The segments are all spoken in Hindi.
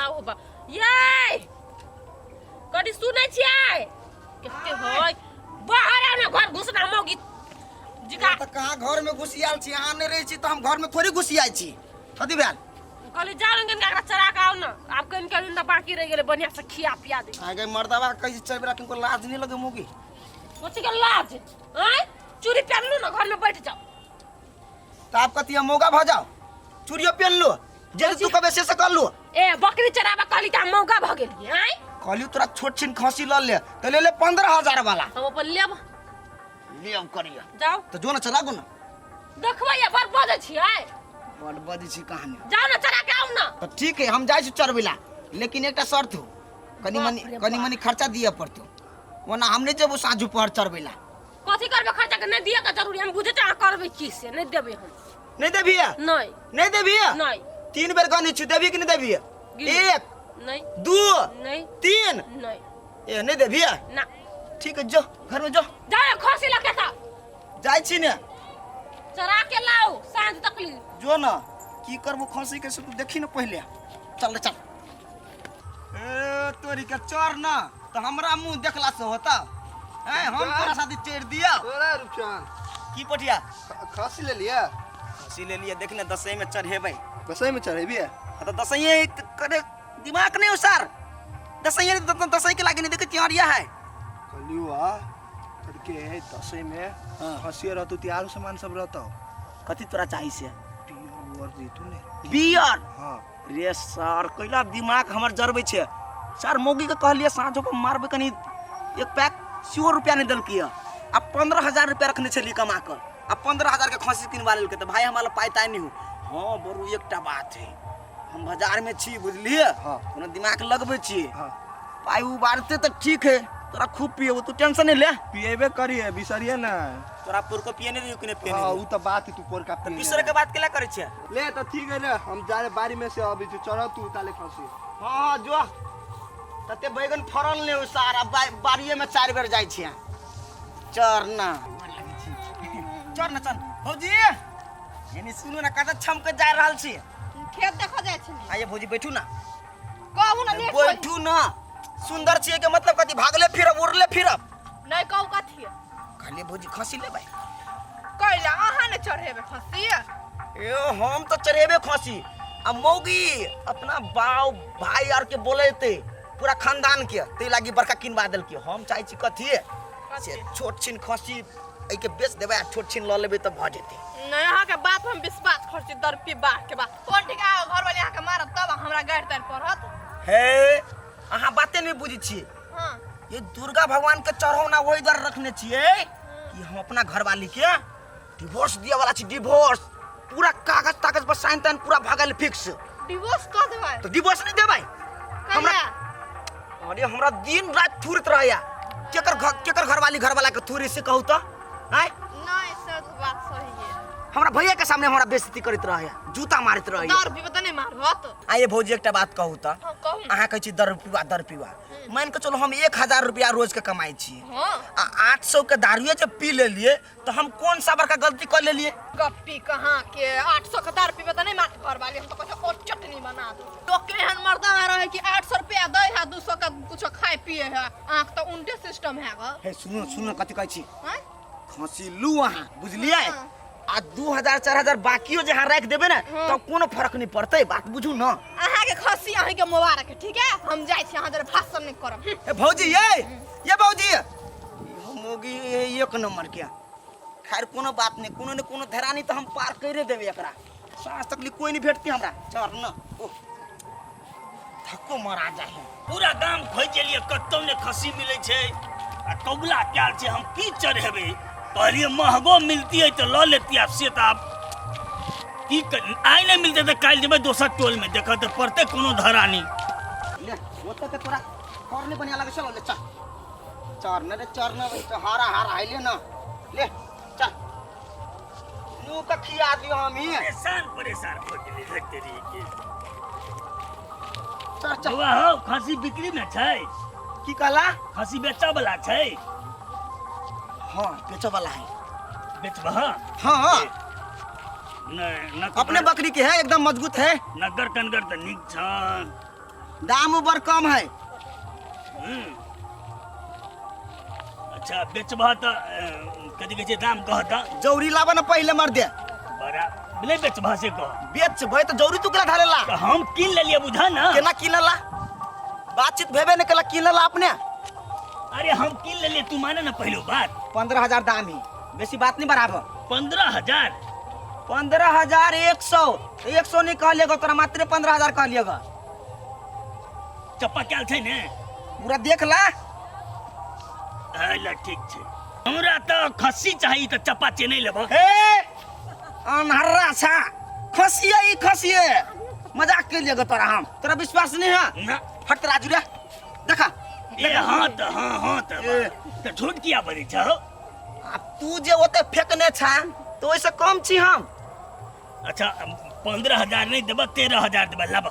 हो बा ये कदी सुनै छियै केते होय बाहर आ ना घर घुसना मौगी जिका त कहां घर में घुसियाल छी अहाँ नै रहै छी त हम घर में थोड़ी घुसियाई छी कथि भेल कहली जालंगन का चरा का आओ ना आप कन के ना बाकी रह गेले बढ़िया से खिया पिया दे आगे मर्दावा कैसे चलबेला किनको लाज नहीं लगे मौगी कोची के लाज हैं चूड़ी पहन लो ना घर में बैठ जाओ त आप कतिया मौगा भ जाओ चूड़ियो पहन लो जे तू कबे से कर लो ए बकरी चराबा कहली का मौका भ गेली हैं कहलियो तोरा छोट छिन खसी ल ले त ले ले 15000 वाला हम अपन लेब लेब करिया जाओ त जो न चला गो न देखबै या बर बजे छियै बड़ बदी छी कहानी जाओ ना चरा के आओ ना तो ठीक है हम जाय छी चरबेला लेकिन एकटा शर्त हो कनी मनी खर्चा दिए पड़तो वरना हम नहीं जेबो साँझ पहर चरबेला कथि करबे खर्चा के नहीं दिए का जरूरी हम बुझे चाह करबे चीज से नहीं देबे हम नहीं देबी नहीं देबी नहीं 3 बेर गनी छी देबी कि नहीं देबी 1 नहीं 2 नहीं 3 नहीं ए नहीं देबी ना ठीक है जो घर में जो जाओ खसी लगे था जाय छी ने चरा के लाओ सांझ तक ली जो ना की करबो खसी के से तू देखी न पहले चल चल ए तोरी के चोर ना तो हमरा मुंह देखला से होता है हम तोरा साथे चेड़ दिया तोरा रुपचान की पटिया खसी ले लिया खसी ले लिया देखने दसई में चढ़ेबै कसई में चढ़ेबी है तो दसई करे दिमाग नहीं उसार दसई के लागे नहीं देखे तिहारिया है कलियुआ करके दसई में खसी रहतो त्यार सामान सब रहतो कथि तोरा चाहिए से बियर वर दी तूने बियर हां रे सर कैला दिमाग हमर जरबै छे सर मौगी के कहलिए साँझो को मारबे कनी एक पैक 100 रुपया नहीं दलकी अब 15000 रुपया रखने छली कमा कर अब 15000 के खसी किनवा लेलके तो भाई हमारा पाइता नहीं हो हां बरू एकटा बात है हम बाजार में छी बुझलिए हां कोनो दिमाग लगबै छी हां पाई उबारते तो ठीक है तोरा खूब पिए तू टेंशन नहीं ले पिएबे करिए बिसरिए ना तोरा पुर को पिए नहीं कि नहीं पिए हां उ त बात तू पोर का तो बिसरे के बात केला करे छे ले तो ठीक है ना हम जा बारी में से अभी जो चढ़ तू ताले खसी हां जो तते बैगन फरल ने सारा बारिये में 4 बेर जाय छिया चरना चरना चल भौजी एनी सुनो ना कत छम के जा रहल छी खेत देखा जाय छी आइए भौजी बैठू ना कहू ना लेट बैठू ना सुंदर छी के मतलब कथि भागले फिरब उड़ले फिरब नहीं कहू कथि खाली भौजी खसी ले भाई कैला आहा ने चढ़ेबे खसी ए हम तो चढ़ेबे खसी अब मौगी अपना बाव भाई आर के बोलेते पूरा खानदान के ते लागी बड़का किनवा देल के हम चाहे छी कथि से छोट छिन खसी ए के बेच देबे छोट छिन ल लेबे त भ जेते नहीं अहाँ के बात हम विश्वास खर्ची दर पे बात के बात कोन ठिका घर वाले अहाँ के मारत तब हमरा गाड़ तार पड़त हे अहाँ बाते नहीं बुझी छी हां ये दुर्गा भगवान के चढ़ौना वही दर रखने छिए कि हम अपना घरवाली के डिवोर्स दिया वाला छी डिवोर्स पूरा कागज पर साइन ताइन पूरा भागल फिक्स डिवोर्स कर देबै तो डिवोर्स नहीं देबै हमरा अरे हमरा दिन रात थूरत रहया केकर घरवाली घरवाला के थूरी से कहू तो हैं नहीं सर तो बात सही है हमरा भैया के सामने हमरा बेइज्जती करत रहया जूता मारत रहया दारू पीबे त नहीं मारबत आइए भौजी एकटा बात कहू त हां कहू अहाँ कहै छी दारू पीवा मान के चलो हम 1000 रुपया रोज के कमाई छी हां आ 800 के दारूए जब पी ले लिए तो हम कौन सा बड़का गलती कर ले लिए गप्पी कहां के 800 के दारू पीबे त नहीं मार घर वाले हम तो कहते और चटनी बना दो तो केहन मर्दा रहे कि 800 रुपया दे है 200 का कुछ खाए पिए है आंख तो उल्टे सिस्टम है ग हे सुनो कथि कहै छी हैं खसी लू अहाँ बुझलिए आ 2000 4000 बाकियो जहां रख देबे ना तो कोनो फर्क नहीं पड़ते बात बुझू ना अहाँ के खसी अहीं के मुबारक है ठीक है हम जाय छी अहाँ जरे भाषण नहीं करब ए भौजी ये भौजी मोगी एक नंबर के खैर कोनो बात नहीं कोनो न कोनो धरानी तो हम पार करे देबे एकरा सांस तक कोई नहीं भेटती हमरा चढ़ ना थक्को मारा जाए पूरा गांव खोज गेलिए कतौ ने खसी मिले छे आ कबुला क्याल छे हम की चढ़ेबे कहलिए महंगो मिलती है तो ल लेती आप से आप की आइ नहीं मिलते तो काल जेबे दोसर टोल में देखा तो पड़ते कोनो धरानी ले ओते के तोरा और नहीं बनिया लगे चलो ले चल चरने हारा आइले ना ले चल नु का खिया दियो हम ही परेशान हो गेली है तेरी के चल हुआ हो खसी बिक्री में छै की कहला खसी बेचा वाला छै हां बेचे वाला है बेचबह हां न अपने बकरी के है एकदम मजबूत है नगर कनगर त निक छ दाम ऊपर कम है। अच्छा बेचबा तो कथी कहै छै दाम कहता जौरी लाबा ना पहले मर दे। बड़ा नहीं बेचबा से कह बेच भाई तो जौरी तू केला धारेला तो हम किन लेलिए बुझा ना केना किनला बातचीत भेबे ने केला किनला अपने। अरे हम किन लेलिए तू माने ना पहलो बात 15,000 दाम ही बेसी बात नहीं बढ़ाबो। 15,000 15,100 100 नहीं कहलिएगा तोरा मात्र 15,000 कहलिएगा। चप्पा क्या छै ने पूरा देख ला। ल ठीक छै हमरा तो खस्सी चाहिए तो चप्पा चे नहीं लेबो। हे अनहरा छा खसिए ई खसिए मजाक के लिए तोरा हम तोरा विश्वास नहीं है ना हट राजू रे देखा ए हाँ तो झूठ किया बनी छो। अब तू जे ओते फेंकने छा तो ओइसे कम छी हम। अच्छा 15,000 नहीं देबो 13,000 देबो लब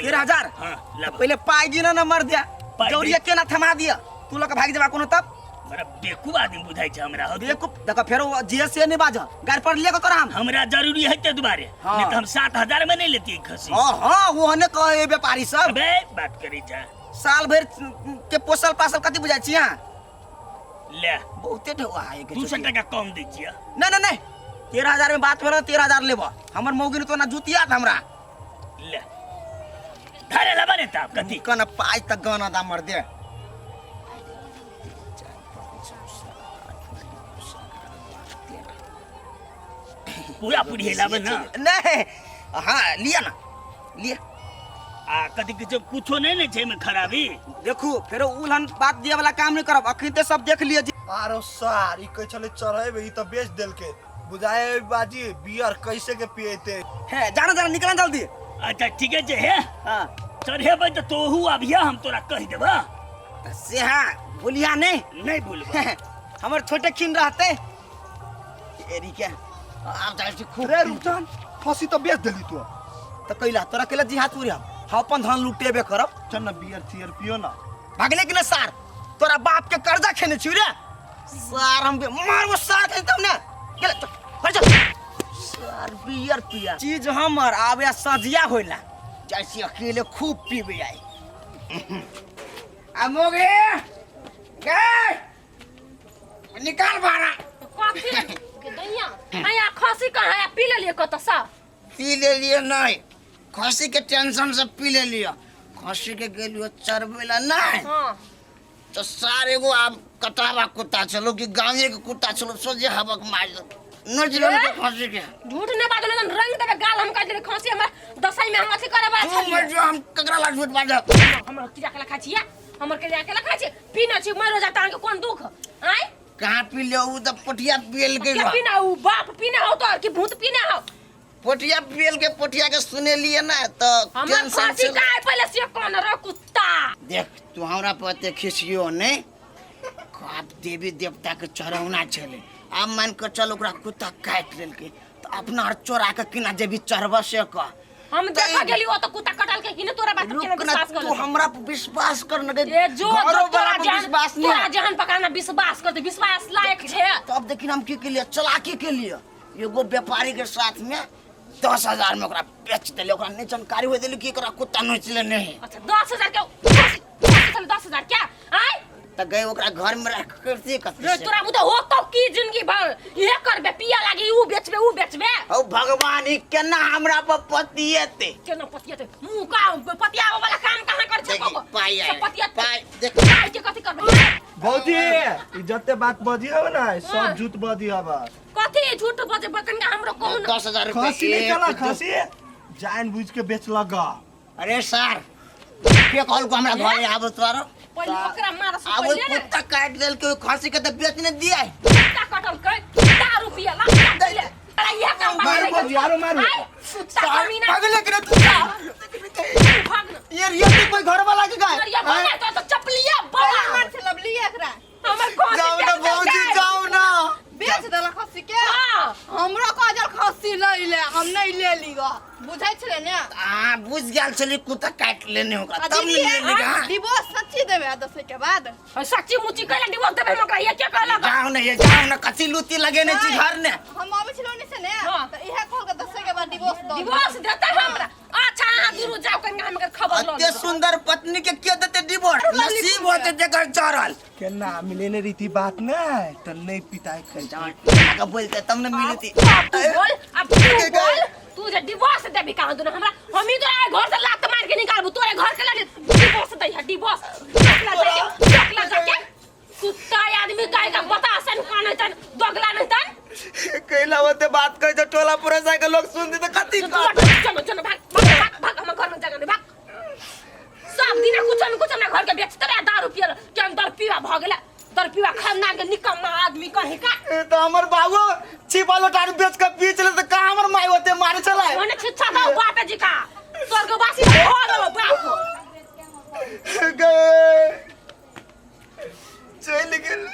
13,000 हाँ लब पहले पाई गिना न मर दिया पाई जौरिया केना थमा दिया तू लोग भाग जेबा कोनो तब बड़ा बेवकूफ आदमी बुझाई छै हमरा हो देखो देखो फेरो जीएसए नहीं बाज गाड़ पर लेको तोरा हम। हमरा जरूरी है ते दुबारे हाँ। नहीं तो हम 7,000 में नहीं लेती खस्सी। हां वो ने कहे व्यापारी सब अबे बात करी जा साल भर के पोसल पासल कति बुझाई छी हां ले बहुते ढवा है के 200 टका कम दै छियै। नहीं नहीं 13,000 में बात भेल 13,000 लेबो हमर मौगी ने तो ना जुतिया हमरा ले धारे लबा ने ता कथी कन पाई त गाना दा मर दे। पूरा पूरी हिलाबे ना नहीं हाँ लिया ना लिया आ कथी किछो कुछो नहीं ने छै में खराबी। देखू फिर उलहन बात दिए वाला काम नहीं करब अखनी ते सब देख लिए जी। आरो सार ई कह चले चढ़ेबे ई तो बेच देल के बुझाए बाजी बियर कैसे के पिएते है जाना जाना निकल जल्दी। अच्छा ठीक है है हां चढ़ेबै तो तोहू अभिया हम तोरा कह देबा से हां भूलिया नहीं भूलबा हमर छोटे खिन रहते एरी के आप जाय छी खूब रे रुकन खसी तो बेच देली तू तो कैला तोरा केला जी हाथ उरिया हम अपन धन लुटेबे करब। चल ना बियर चियर पियो ना भागले कि ना सार तोरा बाप के कर्जा खेने छी रे सार हम मारबो सार के तब ना गेले चल चल सार बियर पिया चीज हमर आबे सजिया होइला जैसे अकेले खूब पीबे आई आ मोगे गए निकाल बारा कॉफी के दैया आया खसी कहां है पी ले लिए कत सा पी ले लिए नहीं खसी के टेंशन से पी ले लिया खसी के गेलियो चरबेला नहीं हां तो सारे को आप कटावा कुत्ता चलो कि गांवे के कुत्ता चलो सोजे हवक मार दो न चलो के खसी के झूठ ने बात ले रंग देबे गाल हम काट दे खसी हमर दसई में हम अथी करे बा तू मर जो हम ककरा ला झूठ बाज हमर किया के लखा छिया हमर के के लखा छी पीना छी मरो जाता के कोन दुख आय कहां पी ले उ त पटिया पियल के क्या पीना उ बाप पीना हो तो कि भूत पीना हो पटिया पियल के पटिया के सुने लिए ना तो हमर टेंशन फांसी से काहे पहले से कोन रे कुत्ता देख तू हमरा पते खिसियो नहीं आप देवी देवता के चढ़ौना चले अब मान के चल ओकरा कुत्ता काट लेल के तो अपना चोरा के किना जेबी चढ़बा से का हम देखा गेली ओ तो कुत्ता कटल के कि ने तोरा बात के विश्वास कर तू हमरा पर विश्वास कर न ए जो घरों तोरा वाला पर जान विश्वास नहीं तोरा है। जान पकाना विश्वास करते विश्वास लायक छे तो अब देखिन हम के लिए चलाकी के लिए एगो व्यापारी के साथ में 10,000 में ओकरा बेच देले ओकरा नहीं जानकारी हो देली कि एकरा कुत्ता नोचले नहीं अच्छा 10,000 के 10,000 क्या आय त गए ओकरा घर में रख करते रे तोरा मुते हो तो की जिंदगी भर ये करबे पिया लागी ऊ बेचबे ओ भगवान ई केना हमरा पर पतिएते केना पतिया मुंह का पतिया वाला काम कहां कर छे देखी, पाई आए, पतिया पाई, देख। पाई के कथि करबे बहुती ई जत्ते बात बजी हवे ना सब झूठ बजी हवे कथि झूठ बजे बकन का हमरो कहू 10,000 रुपया खसी निकाला खसी जान बुझ के बेच लगा अरे सर के कहल को हमरा घर आबो तोरो पहिले ओकरा मार से अब पहिले कुत्ता काट देल के खसी के त बेचने दिया कुत्ता कटल के 10 रुपया ला दे ले अरे ये काम मार बो यारो मार कुत्ता कमीना पागल के भाग ये कोई घर वाला के गाय ये बना तो चपलिया बड़ा मार से लबली एकरा हमर कोन जाओ ना बहुजी जाओ ना बेच देला खस्सी के हां हमरो काजल खस्सी नहीं ले हम नहीं ले लीगा बुझाई छले ने आ बुझ गेल छली कुत्ता काट लेने होगा तब नहीं लेगा डिवोर्स सच्ची देबे 10 के बाद सच्ची मुची कहले डिवोर्स देबे मकरा ये क्या कहला जाओ ना कच्ची लूती लगे ने छी घर ने हम आवे छलो ने से ने हाँ। तो इहे कहल के 10 के बाद डिवोर्स दो डिवोर्स देता हमरा अच्छा दूर जाओ के गंगा में के खबर लो अते सुंदर पत्नी के के देते डिवोर्स नसीब होते जेकर चढ़ल केना मिले ने रीति बात नहीं तो नहीं पिताई कर का बोलते तब न मिलती अब तू बोल अब तू बोल तू जे डिवोर्स देबी कहां तू हमरा हम ही तो घर से लात मार के निकालबू तोरे घर के लाले डिवोर्स दे डिवोर्स टकला जाके कुत्ता आदमी काहे का बता सन कान तन दोगला नहीं तन कैला होते बात कह जो टोला पूरा साइकिल लोग सुन दे तो खती चलो चलो भाग हम घर में जगह नहीं भाग सब दिन कुछ हमरा घर के बेचते रहे दारू पिए के अंदर पीवा भ गेला दर पीवा खाना के निकम्मा आदमी कहे का तो हमर बाबू छिपा लोटार बेच के पी चले तो का हमर माई होते मारे चला ओने छिछा दो बाप जी का स्वर्गवासी हो गलो बाप गए चल गेल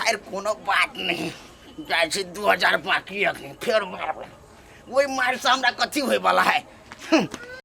खैर कोनो बात नहीं जैसे 2000 बाकी रखनी फिर मार वही मार से हमरा कथी होय वाला है